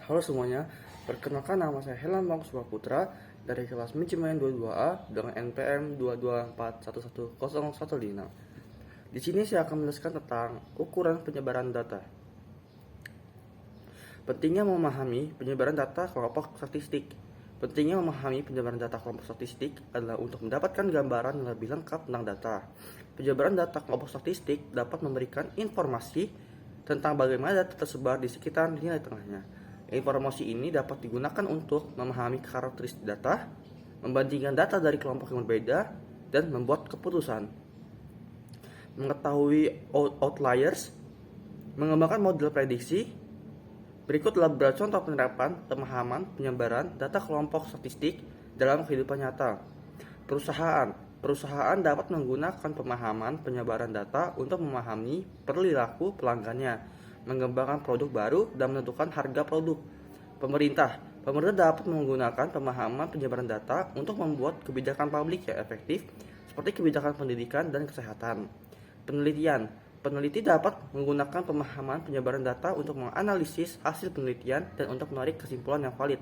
Halo semuanya, perkenalkan nama saya Helan Bang Putra dari kelas Manajemen 22A dengan NPM 224111015. Di sini saya akan menjelaskan tentang ukuran penyebaran data. Pentingnya memahami penyebaran data kelompok statistik. Pentingnya memahami penyebaran data kelompok statistik adalah untuk mendapatkan gambaran yang lebih lengkap tentang data. Penyebaran data kelompok statistik dapat memberikan informasi tentang bagaimana data tersebar di sekitar nilai tengahnya. Informasi ini dapat digunakan untuk memahami karakteristik data, membandingkan data dari kelompok yang berbeda, dan membuat keputusan. Mengetahui outliers, mengembangkan model prediksi. Berikutlah beberapa contoh penerapan pemahaman penyebaran data kelompok statistik dalam kehidupan nyata. Perusahaan dapat menggunakan pemahaman penyebaran data untuk memahami perilaku pelanggannya, mengembangkan produk baru, dan menentukan harga produk. Pemerintah dapat menggunakan pemahaman penyebaran data untuk membuat kebijakan publik yang efektif, seperti kebijakan pendidikan dan kesehatan. Peneliti dapat menggunakan pemahaman penyebaran data untuk menganalisis hasil penelitian dan untuk menarik kesimpulan yang valid.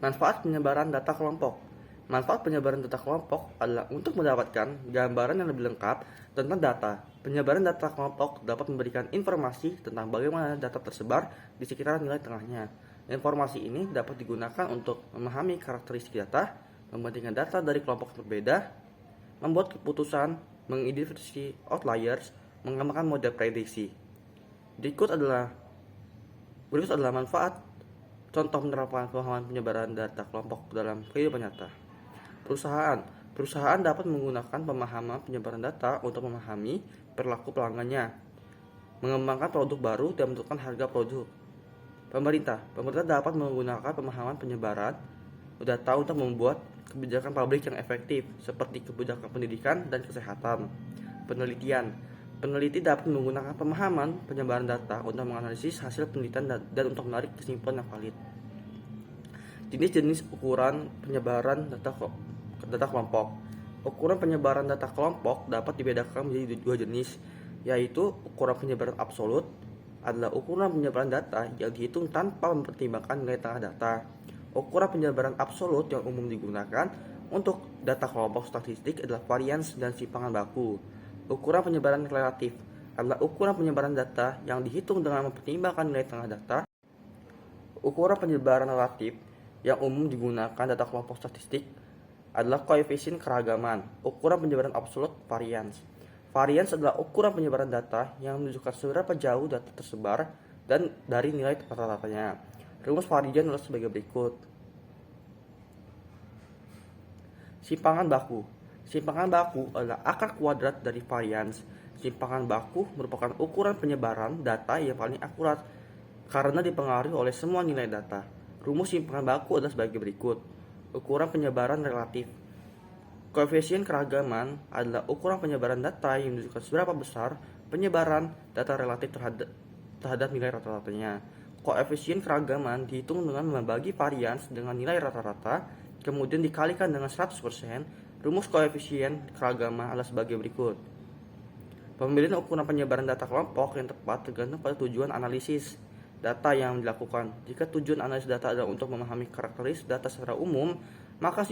Manfaat penyebaran data kelompok. Manfaat penyebaran data kelompok adalah untuk mendapatkan gambaran yang lebih lengkap tentang data. Penyebaran data kelompok dapat memberikan informasi tentang bagaimana data tersebar di sekitar nilai tengahnya. Informasi ini dapat digunakan untuk memahami karakteristik data, membandingkan data dari kelompok yang berbeda, membuat keputusan, mengidentifikasi outliers, mengembangkan model prediksi. Berikut adalah manfaat contoh penerapan pemahaman penyebaran data kelompok dalam kehidupan nyata. Perusahaan dapat menggunakan pemahaman penyebaran data untuk memahami perilaku pelanggannya, mengembangkan produk baru, dan menentukan harga produk. Pemerintah dapat menggunakan pemahaman penyebaran data untuk membuat kebijakan publik yang efektif, seperti kebijakan pendidikan dan kesehatan. Peneliti dapat menggunakan pemahaman penyebaran data untuk menganalisis hasil penelitian dan untuk menarik kesimpulan yang valid. Jenis-jenis ukuran penyebaran data kelompok. Ukuran penyebaran data kelompok dapat dibedakan menjadi dua jenis, yaitu ukuran penyebaran absolut adalah ukuran penyebaran data yang dihitung tanpa mempertimbangkan nilai tengah data. Ukuran penyebaran absolut yang umum digunakan untuk data kelompok statistik adalah varians dan simpangan baku. Ukuran penyebaran relatif adalah ukuran penyebaran data yang dihitung dengan mempertimbangkan nilai tengah data. Ukuran penyebaran relatif yang umum digunakan data kelompok statistik adalah koefisien keragaman. Ukuran penyebaran absolut varians. Varians adalah ukuran penyebaran data yang menunjukkan seberapa jauh data tersebar dan dari nilai rata-ratanya. Rumus varian adalah sebagai berikut. Simpangan baku adalah akar kuadrat dari varians. Simpangan baku merupakan ukuran penyebaran data yang paling akurat karena dipengaruhi oleh semua nilai data. Rumus simpangan baku adalah sebagai berikut. Ukuran penyebaran relatif. Koefisien keragaman adalah ukuran penyebaran data yang menunjukkan seberapa besar penyebaran data relatif terhadap nilai rata-ratanya. Koefisien keragaman dihitung dengan membagi varians dengan nilai rata-rata, kemudian dikalikan dengan 100%. Rumus koefisien keragaman adalah sebagai berikut. Pemilihan ukuran penyebaran data kelompok yang tepat tergantung pada tujuan analisis data yang dilakukan. Jika tujuan analisis data adalah untuk memahami karakteristik data secara umum, maka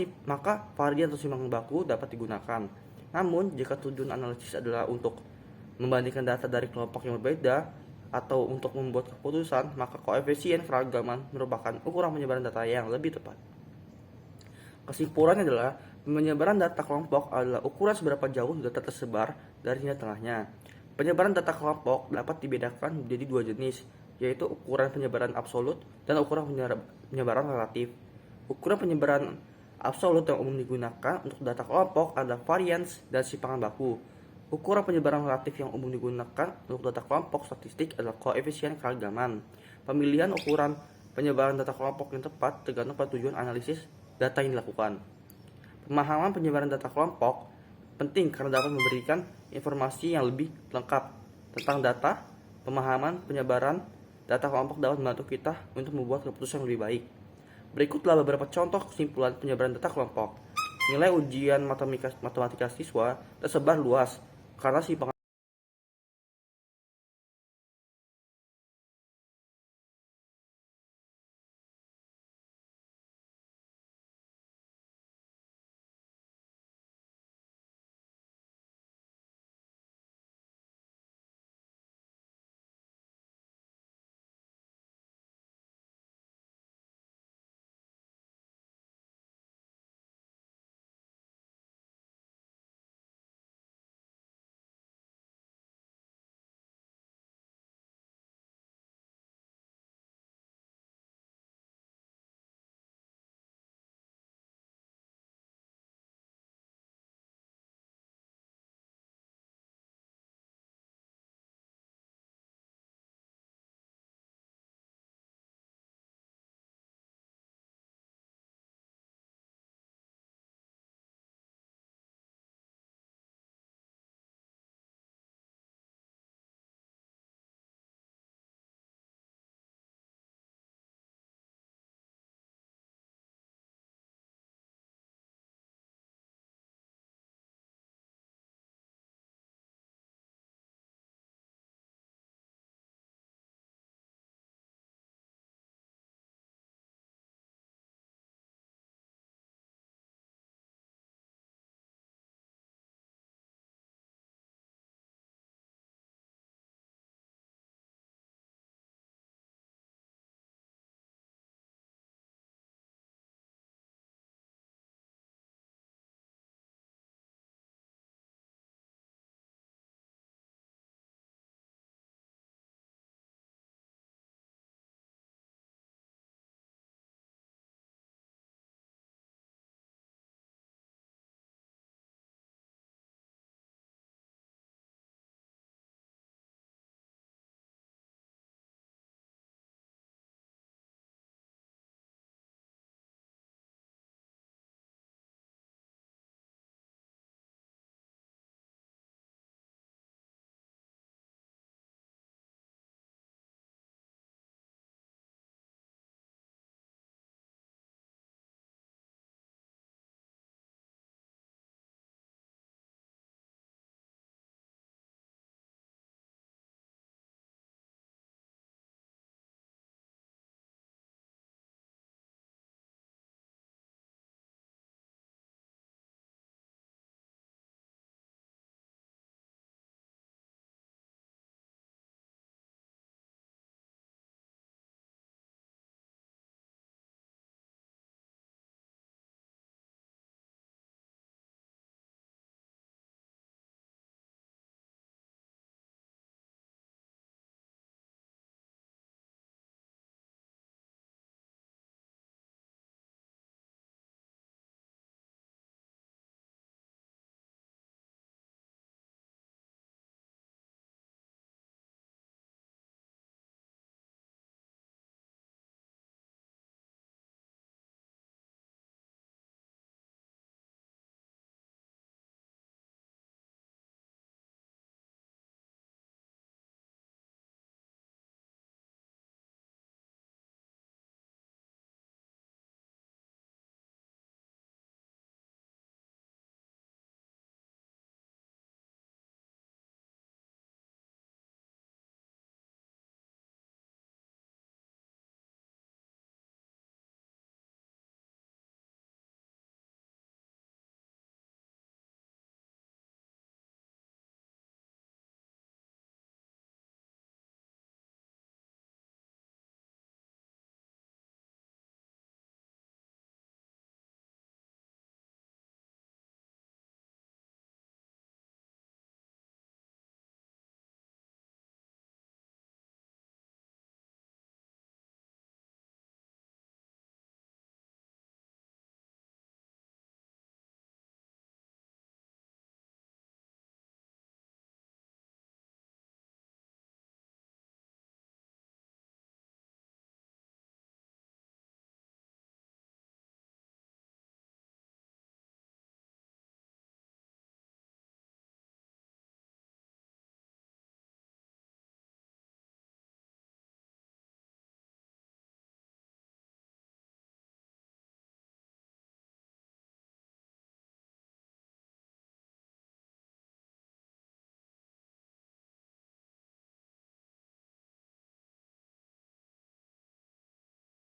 varian atau simpangan baku dapat digunakan. Namun, jika tujuan analisis adalah untuk membandingkan data dari kelompok yang berbeda atau untuk membuat keputusan, maka koefisien keragaman merupakan ukuran penyebaran data yang lebih tepat. Kesimpulannya adalah penyebaran data kelompok adalah ukuran seberapa jauh data tersebar dari nilai tengahnya. Penyebaran data kelompok dapat dibedakan menjadi dua jenis, yaitu ukuran penyebaran absolut dan ukuran penyebaran relatif. Ukuran penyebaran absolut yang umum digunakan untuk data kelompok adalah varians dan simpangan baku. Ukuran penyebaran relatif yang umum digunakan untuk data kelompok statistik adalah koefisien keragaman. Pemilihan ukuran penyebaran data kelompok yang tepat tergantung pada tujuan analisis data yang dilakukan. Pemahaman penyebaran data kelompok penting karena dapat memberikan informasi yang lebih lengkap tentang data. Pemahaman penyebaran data kelompok dapat membantu kita untuk membuat keputusan yang lebih baik. Berikutlah beberapa contoh kesimpulan penyebaran data kelompok. Nilai ujian matematika siswa tersebar luas karena simpangan